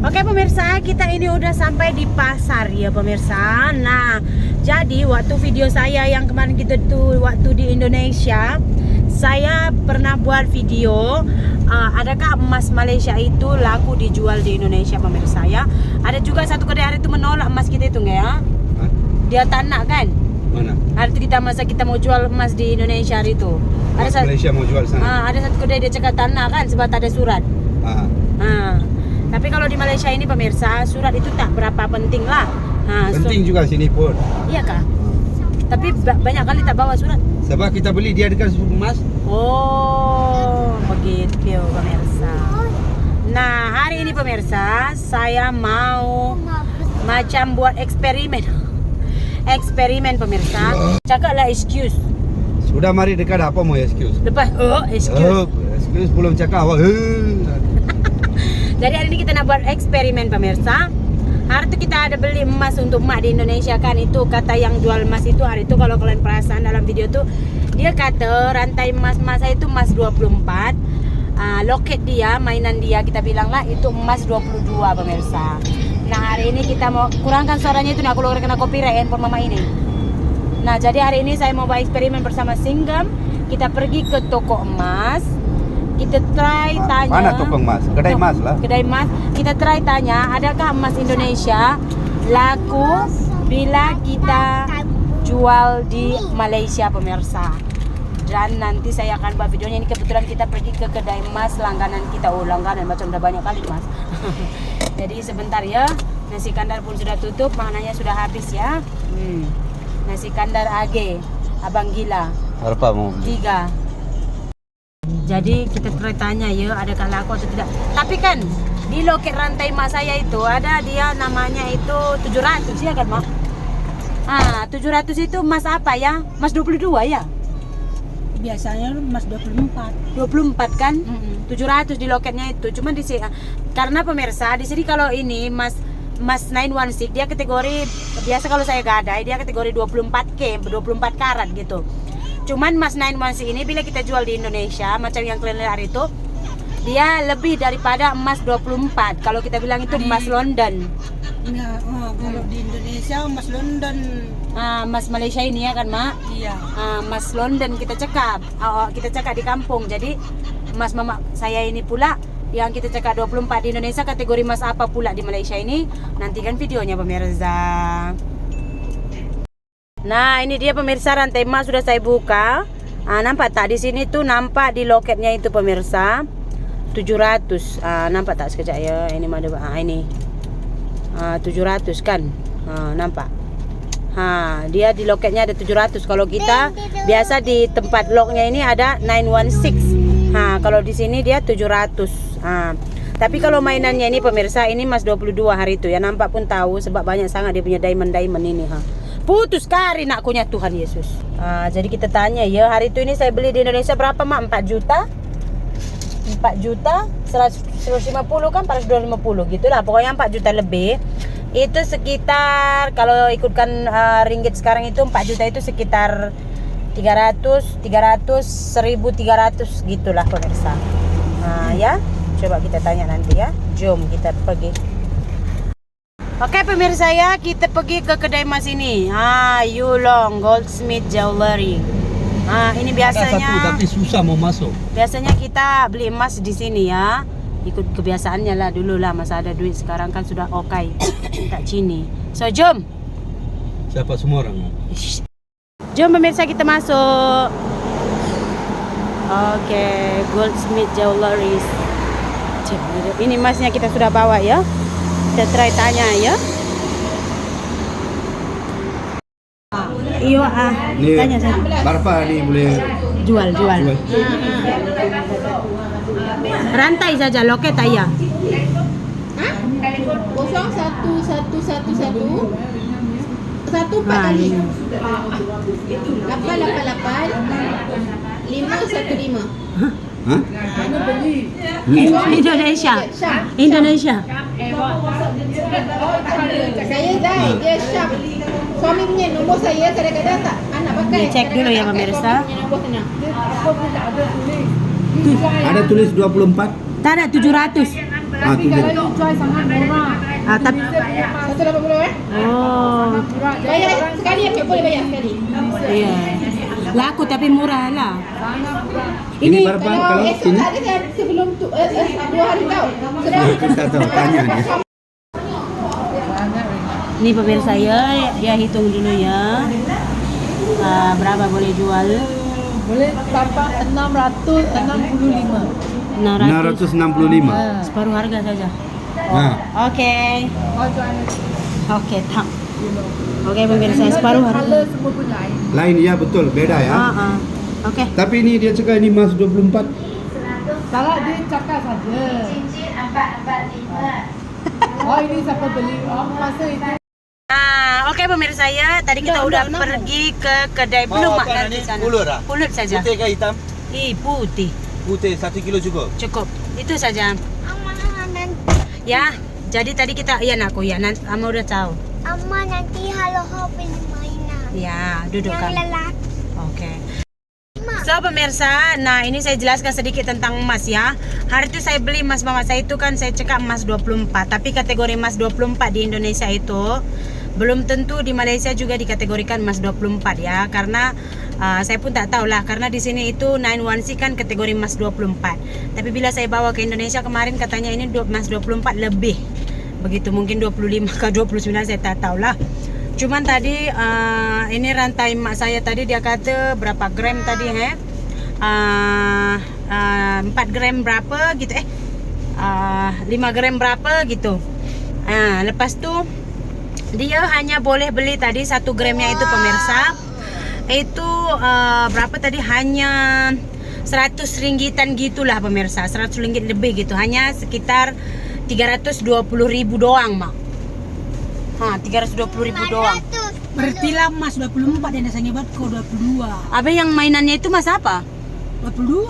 Oke pemirsa, kita ini udah sampai di pasar ya pemirsa. Nah, jadi waktu video saya yang kemarin kita tuh waktu di Indonesia, saya pernah buat video adakah emas Malaysia itu laku dijual di Indonesia pemirsa ya. Ada juga satu kedai hari itu menolak emas kita itu enggak ya? Dia tak nak kan? Mana? Hari itu kita mau jual emas di Indonesia hari itu. Ada Malaysia mau jual sana. Ada satu kedai dia cakap tak nak kan sebab tak ada surat. Tapi kalau di Malaysia ini pemirsa, surat itu tak berapa penting lah. Penting juga sini pun. Iya kah? Tapi banyak kali tak bawa surat. Sebab kita beli dia dekat emas. Oh, begitu pemirsa. Nah, hari ini pemirsa, saya mau macam buat eksperimen. Eksperimen pemirsa. Cakaplah excuse. Sudah mari dekat apa mau excuse? Lepas, excuse. Excuse belum cakap awak. Jadi hari ini kita nak buat eksperimen pemirsa. Hari itu kita ada beli emas untuk mak di Indonesia kan. Itu kata yang jual emas itu hari itu kalau kalian perasan dalam video tuh, dia kata rantai emas saya itu emas 24. Loket dia, mainan dia kita bilang lah itu emas 22 pemirsa. Nah hari ini kita mau kurangkan suaranya itu, nak keluar kena copyright handphone mama ini. Nah jadi hari ini saya mau buat eksperimen bersama Singgam. Kita pergi ke toko emas. Kita try tanya. Mana toko emas? Kedai emas lah. Kedai emas. Kita try tanya, adakah emas Indonesia laku bila kita jual di Malaysia pemirsa. Dan nanti saya akan buat videonya. Ini kebetulan kita pergi ke kedai emas langganan kita. Langganan macam udah banyak kali mas. Jadi sebentar ya. Nasi kandar pun sudah tutup, makanannya sudah habis ya. Nasi kandar AG Abang Gila. Berapa mau? 3. Jadi kita try tanya ya, adakah laku atau tidak. Tapi kan di loket rantai emas saya itu ada dia namanya itu 700 ya kan mak? 700 itu emas apa ya? Emas 22 ya? Biasanya emas 24. 24 kan? 700 di loketnya itu. Cuma di sini karena pemirsa di sini kalau ini emas 916 dia kategori biasa, kalau saya gadai dia kategori 24K, 24 karat gitu. Cuman emas 916 ini bila kita jual di Indonesia macam yang kalian lihat itu, dia lebih daripada emas 24. Kalau kita bilang itu emas London. Nah, kalau di Indonesia emas London. Emas Malaysia ini ya kan mak? Iya. Emas London kita cakap. Kita cakap di kampung. Jadi emas mama saya ini pula yang kita cakap 24 di Indonesia kategori emas apa pula di Malaysia ini? Nantikan videonya pemirsa. Nah ini dia pemirsa, rantai emas sudah saya buka. Nampak tak di sini tuh, nampak di loketnya itu pemirsa 700. Nampak tak sekejap ya, ini ada ini 700 kan. Nampak. Dia di loketnya ada 700. Kalau kita biasa di tempat loknya ini ada 916. Kalau di sini dia 700. Tapi kalau mainannya ini pemirsa, ini emas 22 hari itu ya, nampak pun tahu sebab banyak sangat dia punya diamond ini. Putus kari nakkunya Tuhan Yesus. Jadi kita tanya ya, hari itu ini saya beli di Indonesia berapa mak? 4 juta? 4 juta 150 kan, 450 gitulah. Pokoknya 4 juta lebih. Itu sekitar kalau ikutkan ringgit sekarang itu 4 juta itu sekitar 300 1.300 gitulah pemirsa. Ya, coba kita tanya nanti ya. Jom kita pergi. Oke pemirsa ya, kita pergi ke kedai emas ini. Yulong Goldsmith Jewelry. Ini biasanya. Ada satu tapi susah mau masuk. Biasanya kita beli emas di sini ya. Ikut kebiasaannya lah dulu lah, masa ada duit. Sekarang kan sudah okai. Tak cini. So jom. Siapa semua orang? Jom pemirsa kita masuk. Oke, Goldsmith Jewelry. Ini emasnya kita sudah bawa ya. Kita try tanya ya. Iyo tanya saya. Berapa nih boleh Jual. Rantai saja loket ya. 01111 145 888 515. Hah? Indonesia. Saya Zai, dia Syam. Suami punya nombor saya kadang-kadang tak anak pakai. Dicek dulu ya pemirsa. Ada tulis 24? Tak ada 700. Tapi tu kalau dia. dijual sangat murah. Tapi 180 eh? oh, Bayar sekali ya, boleh bayar sekali. iya. Laku tapi murah lah. Ini berapa Kalau kalau esok sini? tak ada saya sebelum 2 hari tahu. Sudah. Kita tahu tanya dia. Ini pemirsa ya hitung dulu ya. Berapa boleh jual? Boleh dapat 665. 600. 665. Separuh harga saja. Nah, Oke. Oh, jual. Oke, tak. Oke pemirsa, separuh harga. Color semua pun lain. lain ya betul, beda ya. Oke. Tapi ini dia cakap ini emas 24. Salah dia cakap saja. Oh, ini siapa beli? Oh, masa itu. Oke pemirsa ya, tadi kita udah pergi ke kedai belum makan di sana. Pulut ah? Pulut saja. Putih ke hitam? Putih. Putih 1 kilo cukup. Cukup. Itu saja. Ya, jadi tadi kita nanti Ama udah tahu. Amma nanti halo beli mainan Ya, duduk yang kan. lelaki. Oke. So pemirsa, nah ini saya jelaskan sedikit tentang emas ya. Hari itu saya beli emas mama saya itu kan saya cekak emas 24. Tapi kategori emas 24 di Indonesia itu belum tentu di Malaysia juga dikategorikan emas 24 ya. Karena saya pun tak tahu lah. Karena di sini itu 916 kan kategori emas 24. Tapi bila saya bawa ke Indonesia kemarin katanya ini emas 24 lebih. Begitu mungkin 25 ke 29 saya tak tahu lah. Cuman tadi ini rantai mak saya tadi dia kata berapa gram tadi 4 gram berapa gitu 5 gram berapa gitu. Lepas tu dia hanya boleh beli tadi 1 gramnya itu pemirsa. Itu berapa tadi hanya 100 ringgitan gitulah pemirsa. 100 ringgit lebih gitu. Hanya sekitar 320.000 doang mak. 320.000 doang. Berarti lah mas 24 dan dasarnya buat kau 22. Abang yang mainannya itu mas apa? 22.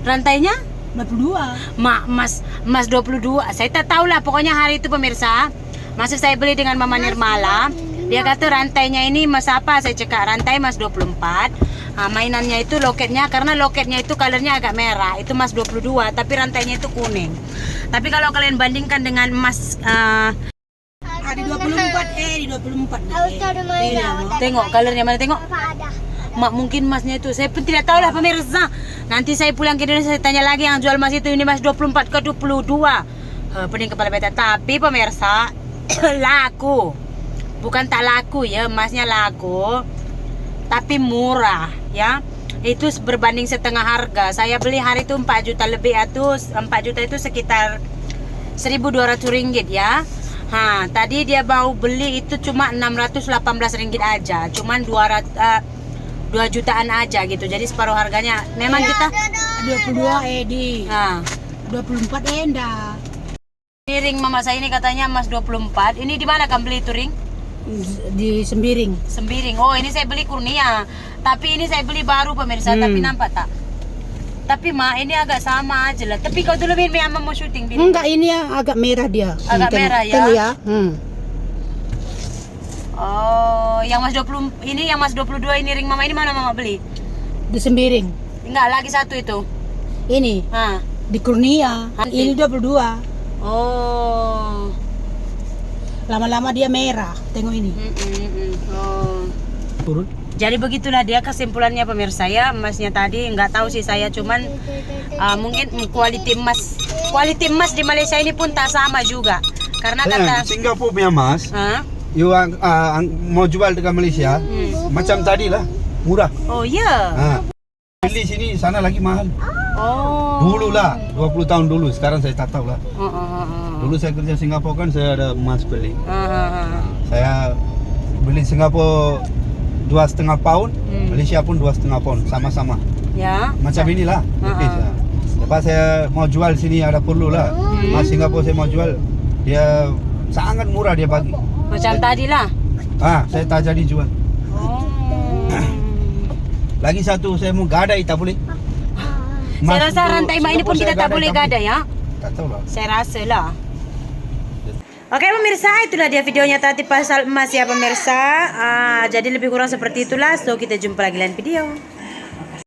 Rantainya? 22. Mas 22. Saya tak tahu lah. Pokoknya hari itu pemirsa, masa saya beli dengan Mama Nirmala, dia kata rantainya ini mas apa? Saya cakap rantai mas 24. Mainannya itu loketnya, karena loketnya itu colornya agak merah, itu emas 22, tapi rantainya itu kuning. Tapi kalau kalian bandingkan dengan emas Di 24 di 24 tengok colornya mana, tengok Ada. mak, mungkin emasnya itu saya pun tidak tahu lah pemirsa. Nanti saya pulang ke Indonesia saya tanya lagi yang jual emas itu ini emas 24 ke 22. Pening kepala beta. Tapi pemirsa laku, bukan tak laku ya, emasnya laku tapi murah ya. Itu berbanding setengah harga. Saya beli hari itu 4 juta lebih, atau 4 juta itu sekitar 1.200 ringgit ya. Tadi dia mau beli itu cuma 618 ringgit aja, cuman 2 jutaan aja gitu. Jadi separuh harganya. Memang kita 22 di 24 endah. ini ring mama saya ini katanya emas 24. Ini di mana kan beli itu ring? Di Sembiring. Sembiring. Oh, ini saya beli Kurnia. Tapi ini saya beli baru pemirsa, tapi nampak tak? Tapi mak ini agak sama aja lah. Tapi kau dulu Bin Mama mau syuting Bin. Enggak, ini yang agak merah dia. Agak merah ya? Tengok ya. Oh, yang mas 20 ini, yang mas 22 ini ring mama ini mana mama beli? Di Sembiring. Enggak, lagi satu itu. Ini di Kurnia. Nanti. Ini 22. Oh. Lama-lama dia merah. Tengok ini. Oh. Turun. Jadi begitulah dia kesimpulannya pemirsa ya. Emasnya tadi nggak tahu sih saya, cuman mungkin kualiti emas di Malaysia ini pun tak sama juga. Karena kata Singapura punya emas, you mau jual dekat Malaysia, macam tadi lah, murah. oh iya. Beli sini, sana lagi mahal. Oh. Dulu lah, 20 tahun dulu. Sekarang saya tak tahu lah. Dulu saya kerja Singapura kan, saya ada emas beli. Saya beli Singapura 2,5 pound, Malaysia pun 2,5 pound, sama-sama. Ya. Macam inilah. Lepas saya mau jual sini ada perlu lah. Mas Singapura saya mau jual, dia sangat murah dia bagi. Macam tadi lah. Saya tak jadi jual. Oh. Lagi satu saya mau gadai, tak boleh. Saya Mas rasa itu rantai mak ini pun Singapura kita saya tak boleh boleh. gadai ya. Tak tahu lah. Saya rasa lah. Oke pemirsa, itulah dia videonya tadi pasal emas ya pemirsa. Jadi lebih kurang seperti itulah. So kita jumpa lagi lain video.